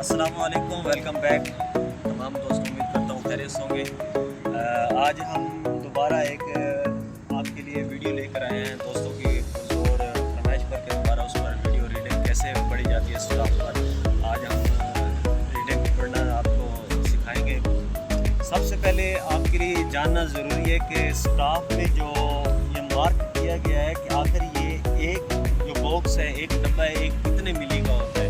अस्सलामुअलैकुम, welcome back तमाम दोस्तों। उम्मीद करता हूँ खैरियत से होंगे। आज हम दोबारा एक आपके लिए वीडियो लेकर आए हैं दोस्तों की और फरमाइश पर के दोबारा उस पर वीडियो रीडिंग कैसे पढ़ी जाती है स्टाफ पर। आज हम रीडिंग पढ़ना आपको सिखाएंगे। सबसे पहले आपके लिए जानना ज़रूरी है कि स्टाफ में जो ये मार्क किया गया है कि आखिर ये एक जो बॉक्स है, एक डब्बा है, एक कितने मिली का होता है।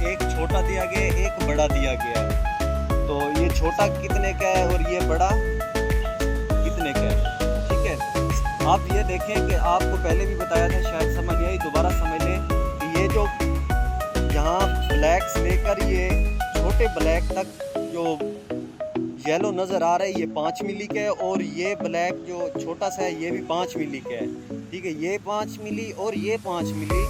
एक छोटा दिया गया है, एक बड़ा दिया गया है। तो ये छोटा कितने का है और ये बड़ा कितने का है, ठीक है। आप ये देखें कि आपको पहले भी बताया था, शायद समझ नहीं आई, दोबारा समझ लें कि ये जो यहाँ ब्लैक से लेकर ये छोटे ब्लैक तक जो येलो नज़र आ रहा है ये 5 मिली का है, और ये ब्लैक जो छोटा सा है ये भी 5 मिली का है, ठीक है। ये 5 मिली और ये 5 मिली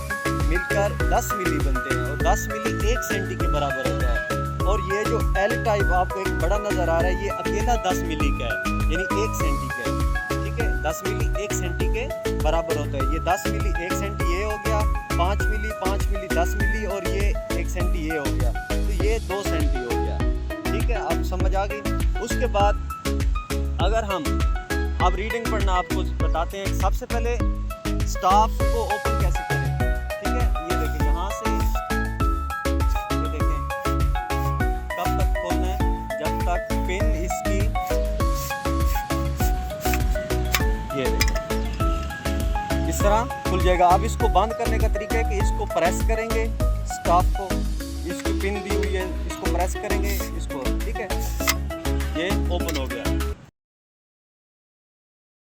मिलकर 10 मिली बनते हैं, और 10 मिली 1 सेंटी के बराबर होता है। और ये जो एल टाइप आपको एक बड़ा नज़र आ रहा है ये अकेला 10 मिली का है, यानी 1 सेंटी का है, ठीक है। 10 मिली 1 सेंटी के बराबर होता है। ये 10 मिली 1 सेंटी ये हो गया, 5 मिली 10 मिली, और ये 1 सेंटी ये हो गया, तो ये 2 सेंटी हो गया, ठीक है। आप समझ आ गई। उसके बाद अगर हम अब रीडिंग पढ़ना आपको बताते हैं। सबसे पहले स्टाफ को ओपन कैसे करें, ठीक है। ये देखें, यहाँ से ये देखें कब तक खोलना है, जब तक पिन इसकी ये देखें इस तरह खुल जाएगा। अब इसको बंद करने का तरीका है कि इसको प्रेस करेंगे, स्टाफ को, इसकी पिन दी हुई है, इसको प्रेस करेंगे इसको, ठीक है, ये ओपन हो गया।